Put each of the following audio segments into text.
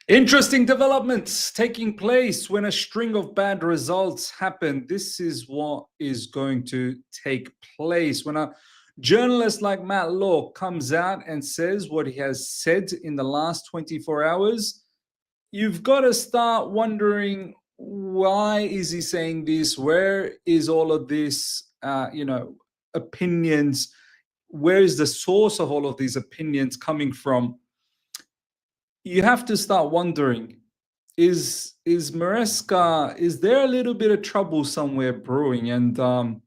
Interesting developments taking place when a string of bad results happen. This is what is going to take place when a journalist like Matt Law comes out and says what he has said in the last 24 hours. You've got to start wondering, why is he saying this? Where is all of this, opinions? Where is the source of all of these opinions coming from? You have to start wondering, is Maresca, is there a little bit of trouble somewhere brewing? And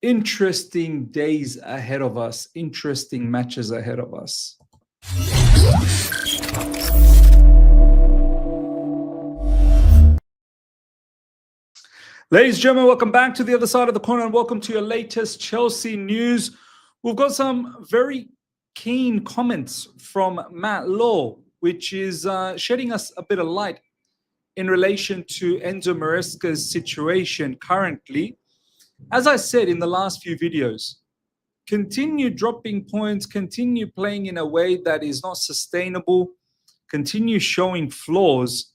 interesting days ahead of us, interesting matches ahead of us. Ladies and gentlemen, welcome back to the other side of the corner and welcome to your latest Chelsea news. We've got some very keen comments from Matt Law, which is shedding us a bit of light in relation to Enzo Maresca's situation currently. As I said in the last few videos, continue dropping points, continue playing in a way that is not sustainable, continue showing flaws.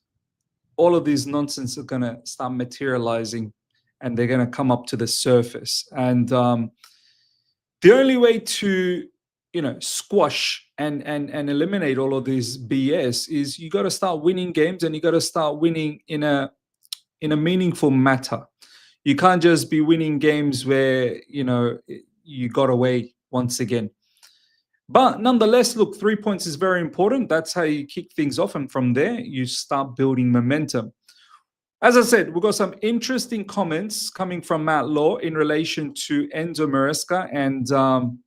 All of these nonsense are going to start materializing and they're going to come up to the surface. And the only way to, squash and eliminate all of this BS is you got to start winning games, and you got to start winning in a meaningful matter. You can't just be winning games where, you got away once again. But nonetheless, look, 3 points is very important. That's how you kick things off. And from there, you start building momentum. As I said, we've got some interesting comments coming from Matt Law in relation to Enzo Maresca and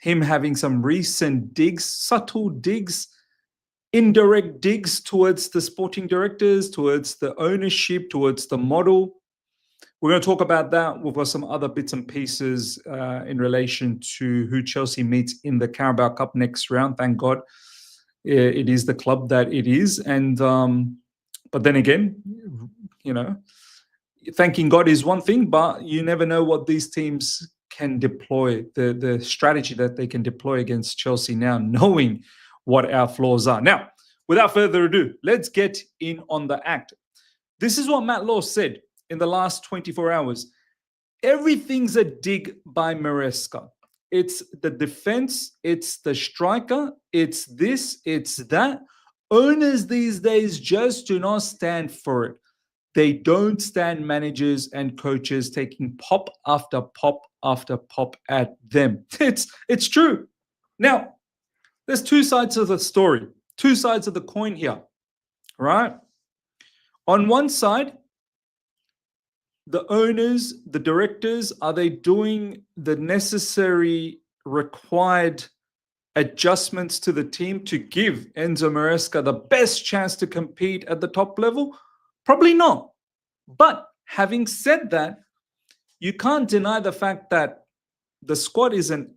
him having some recent digs, subtle digs, indirect digs towards the sporting directors, towards the ownership, towards the model. We're going to talk about that. We've got some other bits and pieces in relation to who Chelsea meets in the Carabao Cup next round. Thank God it is the club that it is. And but then again, thanking God is one thing, but you never know what these teams can deploy, the strategy that they can deploy against Chelsea now, knowing what our flaws are. Now, without further ado, let's get in on the act. This is what Matt Law said in the last 24 hours. Everything's a dig by Maresca. It's the defense, it's the striker, it's this, it's that. Owners these days just do not stand for it. They don't stand managers and coaches taking pop after pop after pop at them. It's true. Now, there's two sides of the story, two sides of the coin here, right? On one side, the owners, the directors, are they doing the necessary required adjustments to the team to give Enzo Maresca the best chance to compete at the top level? Probably not. But having said that, you can't deny the fact that the squad isn't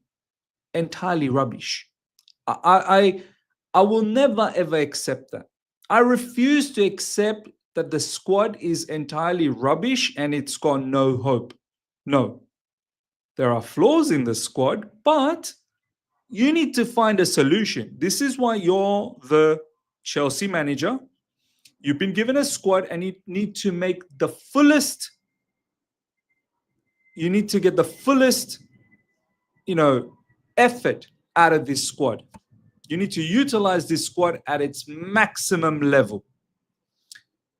entirely rubbish. I will never, ever accept that. I refuse to accept that the squad is entirely rubbish and it's got no hope. No. There are flaws in the squad, but you need to find a solution. This is why you're the Chelsea manager. You've been given a squad and you need to make the fullest, you need to get the fullest, effort out of this squad. You need to utilize this squad at its maximum level.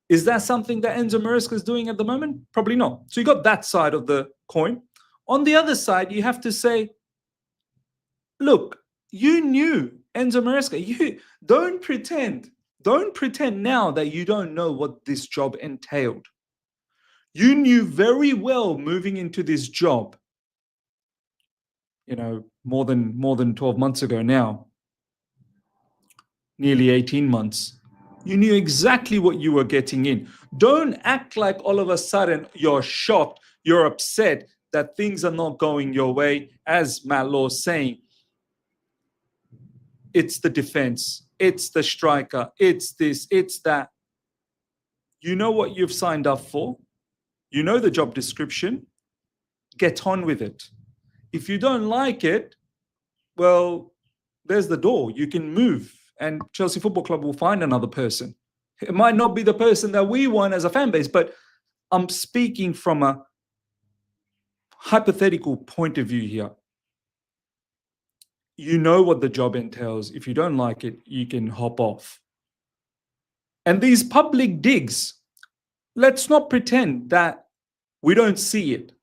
Is that something that Enzo Maresca is doing at the moment? Probably not. So you got that side of the coin. On the other side, you have to say, look, you knew Enzo Maresca. You don't pretend now that you don't know what this job entailed. You knew very well moving into this job, more than 12 months ago now, nearly 18 months. You knew exactly what you were getting in. Don't act like all of a sudden you're shocked, you're upset that things are not going your way. As Matt Law is saying, it's the defense, it's the striker, it's this, it's that. You know what you've signed up for. You know the job description. Get on with it. If you don't like it, well, there's the door. You can move, and Chelsea Football Club will find another person. It might not be the person that we want as a fan base, but I'm speaking from a hypothetical point of view here. You know what the job entails. If you don't like it, you can hop off. And these public digs, let's not pretend that we don't see it.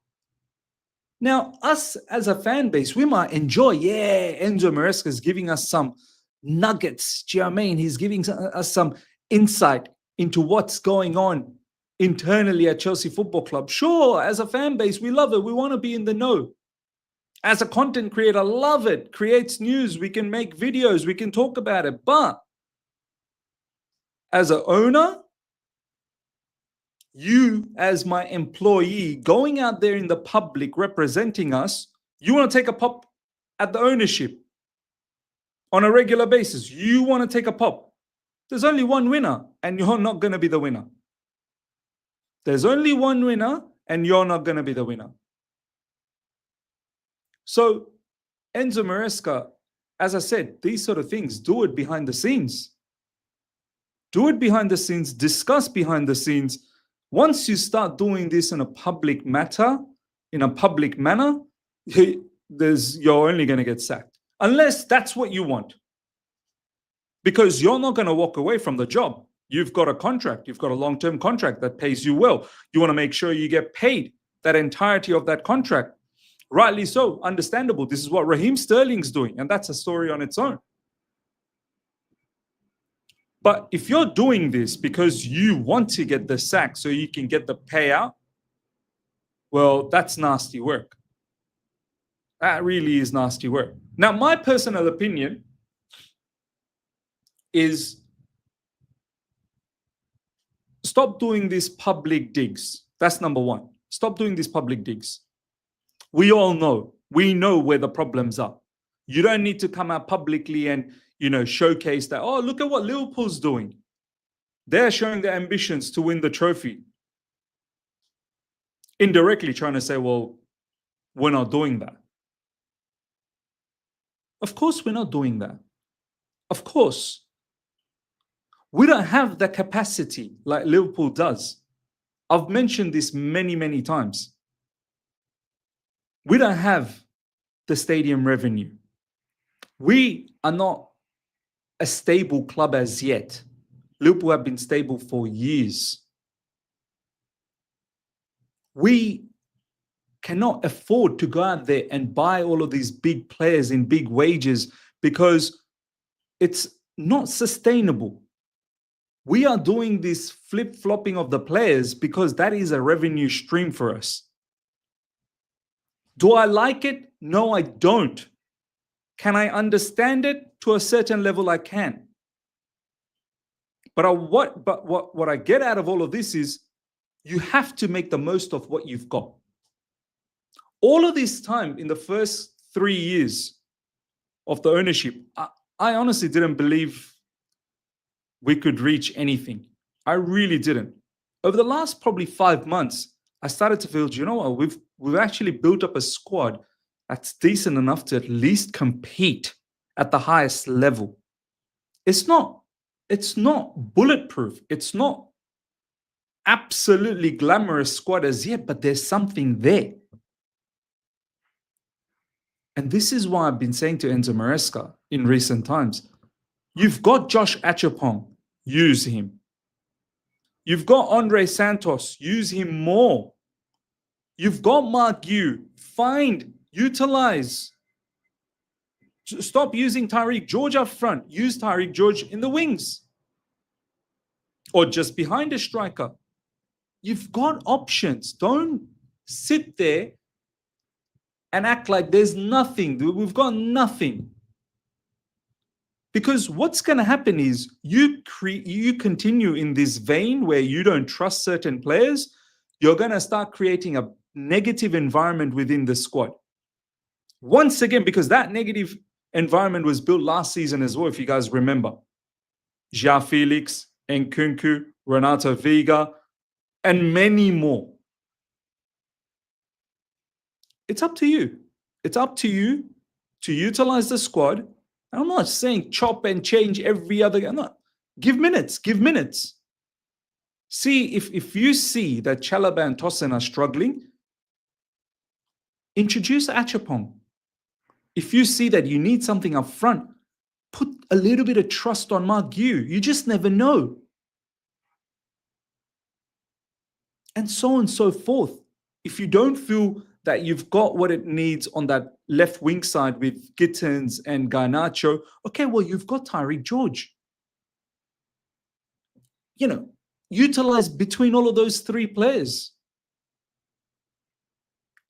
Now, us as a fan base, we might enjoy, Enzo Maresca is giving us some nuggets. Do you know what I mean? He's giving us some insight into what's going on internally at Chelsea Football Club. Sure, as a fan base, we love it. We want to be in the know. As a content creator, love it. Creates news. We can make videos. We can talk about it. But as an owner, you as my employee going out there in the public representing us, you want to take a pop at the ownership on a regular basis. You want to take a pop. There's only one winner, and you're not going to be the winner. There's only one winner, and you're not going to be the winner. So Enzo Maresca, as I said, these sort of things, do it behind the scenes. Do it behind the scenes, discuss behind the scenes. Once you start doing this in a public matter, in a public manner, you're only going to get sacked. Unless that's what you want. Because you're not going to walk away from the job. You've got a contract. You've got a long-term contract that pays you well. You want to make sure you get paid that entirety of that contract. Rightly so, understandable. This is what Raheem Sterling's doing, and that's a story on its own. But if you're doing this because you want to get the sack so you can get the payout, well, that's nasty work. That really is nasty work. Now, my personal opinion is stop doing these public digs. That's number one. Stop doing these public digs. We all know. We know where the problems are. You don't need to come out publicly and, showcase that, oh, look at what Liverpool's doing. They're showing their ambitions to win the trophy. Indirectly trying to say, well, we're not doing that. Of course we're not doing that. Of course. We don't have the capacity like Liverpool does. I've mentioned this many, many times. We don't have the stadium revenue. We are not a stable club as yet. Liverpool have been stable for years. We cannot afford to go out there and buy all of these big players in big wages because it's not sustainable. We are doing this flip-flopping of the players because that is a revenue stream for us. Do I like it? No, I don't. Can I understand it? To a certain level, I can. But what I get out of all of this is you have to make the most of what you've got. All of this time in the first 3 years of the ownership, I honestly didn't believe we could reach anything. I really didn't. Over the last probably 5 months, I started to feel, you know what, we've actually built up a squad that's decent enough to at least compete at the highest level. It's not bulletproof. It's not absolutely glamorous squad as yet, but there's something there. And this is why I've been saying to Enzo Maresca in recent times, you've got Josh Achapong, use him. You've got Andre Santos, use him more. You've got Mark Yu, utilize. Stop using Tariq George up front. Use Tariq George in the wings. Or just behind a striker. You've got options. Don't sit there and act like there's nothing. We've got nothing. Because what's going to happen is you continue in this vein where you don't trust certain players. You're going to start creating a negative environment within the squad. Once again, because that negative environment was built last season as well, if you guys remember. João Felix, Nkunku, Renato Veiga, and many more. It's up to you. It's up to you to utilize the squad. I'm not saying chop and change every other game. No. Give minutes. See, if you see that Chalobah and Tosin are struggling, introduce Achapong. If you see that you need something up front, put a little bit of trust on Mark Yu. You just never know. And so on and so forth. If you don't feel that you've got what it needs on that left wing side with Gittins and Garnacho, okay, well, you've got Tyreek George. Utilize between all of those three players.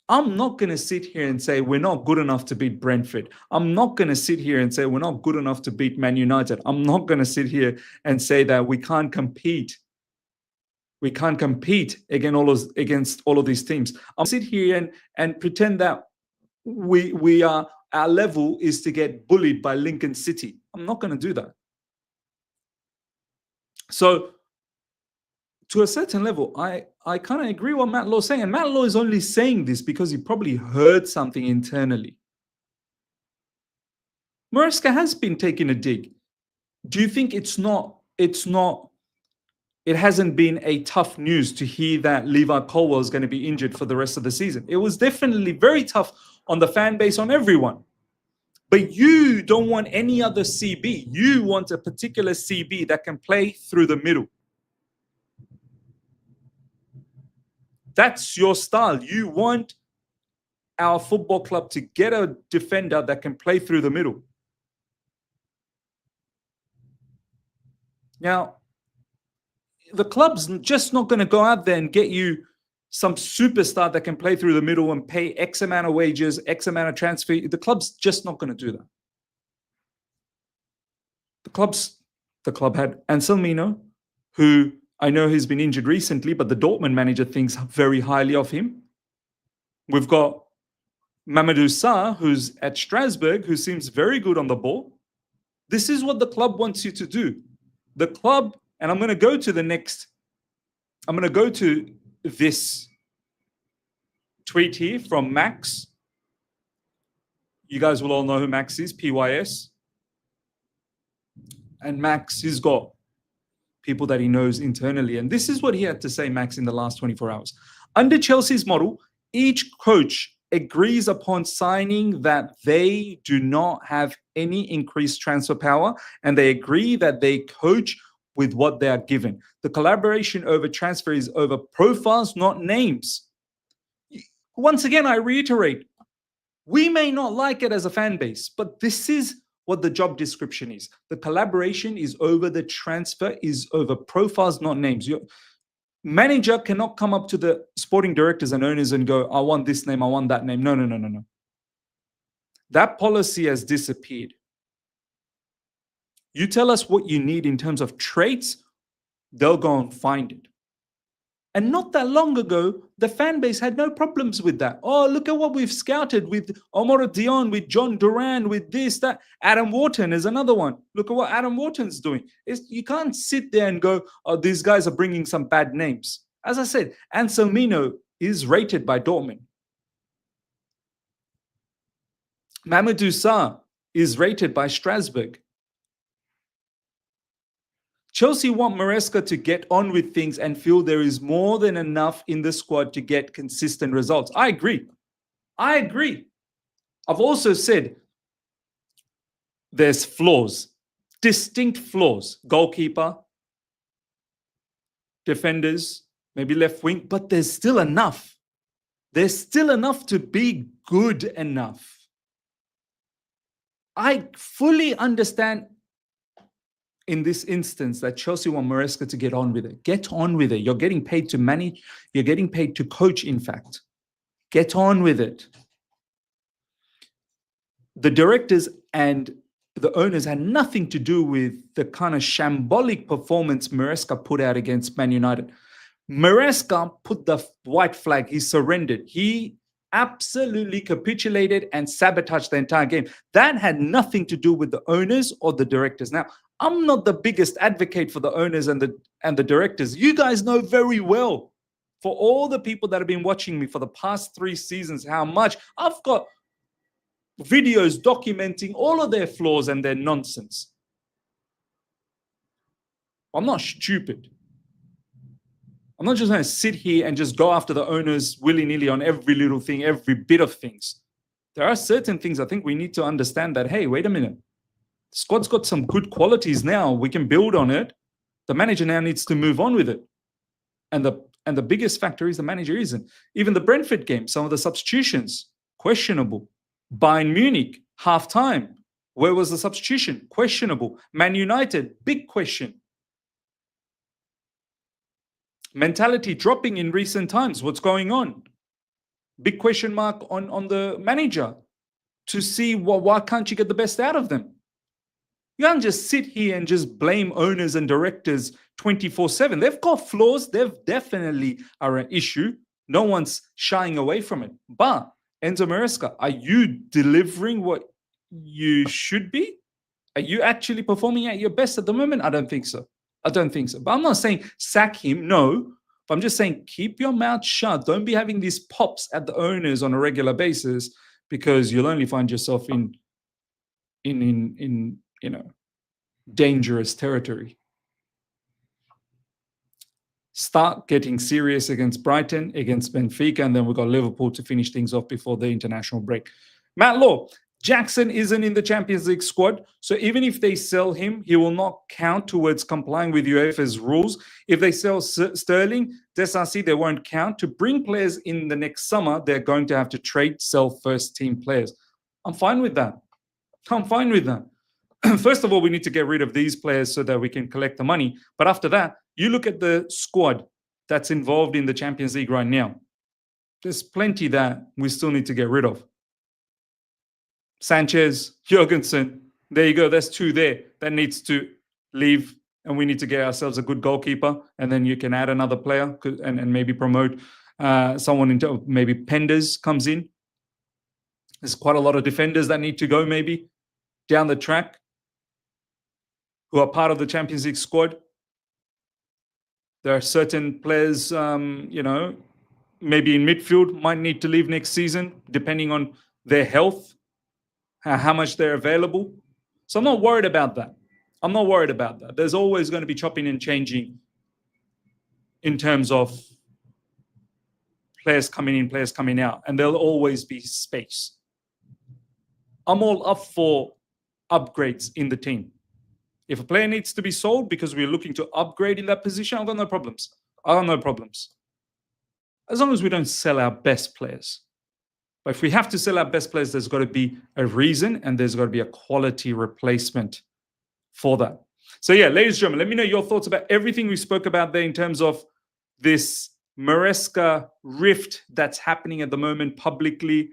I'm not going to sit here and say we're not good enough to beat Brentford. I'm not going to sit here and say we're not good enough to beat Man United. I'm not going to sit here and say that we can't compete. We can't compete against all of these teams. I'll sit here and pretend that our level is to get bullied by Lincoln City. I'm not going to do that. So, to a certain level, I kind of agree what Matt Law is saying. And Matt Law is only saying this because he probably heard something internally. Maresca has been taking a dig. Do you think it hasn't been a tough news to hear that Levi Colwell is going to be injured for the rest of the season? It was definitely very tough on the fan base, on everyone. But you don't want any other CB. You want a particular CB that can play through the middle. That's your style. You want our football club to get a defender that can play through the middle. Now, the club's just not going to go out there and get you some superstar that can play through the middle and pay X amount of wages, X amount of transfer. The club's just not going to do that. The club had Anselmino, who I know he's been injured recently, but the Dortmund manager thinks very highly of him. We've got Mamadou Sarr, who's at Strasbourg, who seems very good on the ball. This is what the club wants you to do. The club, and I'm going to go to this tweet here from Max. You guys will all know who Max is, PYS. And Max, he's got people that he knows internally. And this is what he had to say, Max, in the last 24 hours. Under Chelsea's model, each coach agrees upon signing that they do not have any increased transfer power, and they agree that they coach with what they are given. The collaboration over transfer is over profiles, not names. Once again, I reiterate, we may not like it as a fan base, but this is what the job description is. The collaboration is over the transfer, is over profiles, not names. Your manager cannot come up to the sporting directors and owners and go, I want this name, I want that name. No. That policy has disappeared. You tell us what you need in terms of traits, they'll go and find it. And not that long ago, the fan base had no problems with that. Oh, look at what we've scouted with Omar Dion, with John Duran, with this, that. Adam Wharton is another one. Look at what Adam Wharton's doing. You can't sit there and go, oh, these guys are bringing some bad names. As I said, Anselmino is rated by Dortmund. Mamadou Sarr is rated by Strasbourg. Chelsea want Maresca to get on with things and feel there is more than enough in the squad to get consistent results. I agree. I've also said there's flaws, distinct flaws. Goalkeeper, defenders, maybe left wing, but there's still enough. There's still enough to be good enough. I fully understand in this instance that Chelsea want Maresca to get on with it. Get on with it. You're getting paid to manage. You're getting paid to coach, in fact. Get on with it. The directors and the owners had nothing to do with the kind of shambolic performance Maresca put out against Man United. Maresca put the white flag. He surrendered. He absolutely capitulated and sabotaged the entire game. That had nothing to do with the owners or the directors. Now, I'm not the biggest advocate for the owners and the directors. You guys know very well, for all the people that have been watching me for the past 3 seasons, how much I've got videos documenting all of their flaws and their nonsense. I'm not stupid. I'm not just going to sit here and just go after the owners willy-nilly on every little thing, every bit of things. There are certain things I think we need to understand that, hey, wait a minute. The squad's got some good qualities now. We can build on it. The manager now needs to move on with it. And the biggest factor is the manager isn't. Even the Brentford game, some of the substitutions, questionable. Bayern Munich, half-time. Where was the substitution? Questionable. Man United, big question. Mentality dropping in recent times. What's going on? Big question mark on the manager to see why can't you get the best out of them? You can't just sit here and just blame owners and directors 24/7. They've got flaws. They definitely are an issue. No one's shying away from it. But Enzo Maresca, are you delivering what you should be? Are you actually performing at your best at the moment? I don't think so. But I'm not saying sack him. No. But I'm just saying keep your mouth shut. Don't be having these pops at the owners on a regular basis, because you'll only find yourself in dangerous territory. Start getting serious against Brighton, against Benfica, and then we've got Liverpool to finish things off before the international break. Matt Law, Jackson isn't in the Champions League squad, so even if they sell him, he will not count towards complying with UEFA's rules. If they sell Sterling, Desassi, they won't count. To bring players in the next summer, they're going to have to sell first-team players. I'm fine with that. First of all, we need to get rid of these players so that we can collect the money. But after that, you look at the squad that's involved in the Champions League right now. There's plenty that we still need to get rid of. Sanchez, Jorgensen, there you go. That's two there that needs to leave, and we need to get ourselves a good goalkeeper, and then you can add another player and maybe promote someone into, maybe Penders comes in. There's quite a lot of defenders that need to go maybe down the track who are part of the Champions League squad. There are certain players, maybe in midfield might need to leave next season, depending on their health, how much they're available. So I'm not worried about that. There's always going to be chopping and changing in terms of players coming in, players coming out, and there'll always be space. I'm all up for upgrades in the team. If a player needs to be sold because we're looking to upgrade in that position, I've got no problems. As long as we don't sell our best players. But if we have to sell our best players, there's got to be a reason, and there's got to be a quality replacement for that. So yeah, ladies and gentlemen, let me know your thoughts about everything we spoke about there in terms of this Maresca rift that's happening at the moment publicly.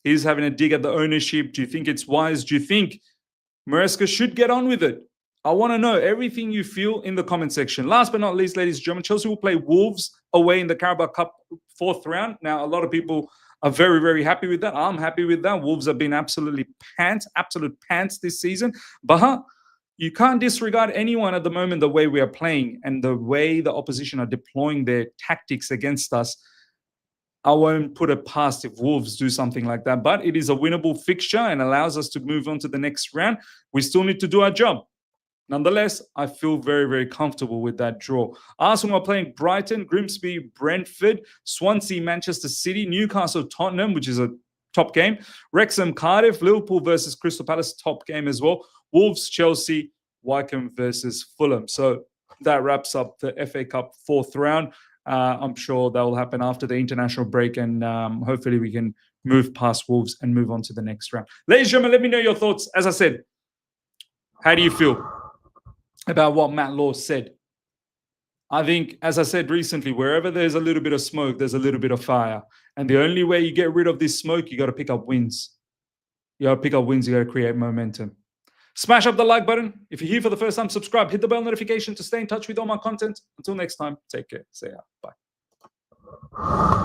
He's having a dig at the ownership. Do you think it's wise? Do you think Maresca should get on with it? I want to know everything you feel in the comment section. Last but not least, ladies and gentlemen, Chelsea will play Wolves away in the Carabao Cup 4th round. Now, a lot of people are very, very happy with that. I'm happy with that. Wolves have been absolute pants this season. But you can't disregard anyone at the moment the way we are playing and the way the opposition are deploying their tactics against us. I won't put it past if Wolves do something like that. But it is a winnable fixture and allows us to move on to the next round. We still need to do our job. Nonetheless, I feel very, very comfortable with that draw. Arsenal are playing Brighton, Grimsby, Brentford, Swansea, Manchester City, Newcastle, Tottenham, which is a top game. Wrexham, Cardiff, Liverpool versus Crystal Palace, top game as well. Wolves, Chelsea, Wycombe versus Fulham. So that wraps up the FA Cup 4th round. I'm sure that will happen after the international break, and hopefully we can move past Wolves and move on to the next round. Ladies and gentlemen, let me know your thoughts. As I said, how do you feel about what Matt Law said? I think, as I said recently, wherever there's a little bit of smoke, there's a little bit of fire. And the only way you get rid of this smoke, you got to pick up wins. You got to create momentum. Smash up the like button. If you're here for the first time, subscribe. Hit the bell notification to stay in touch with all my content. Until next time, take care. See ya. Bye.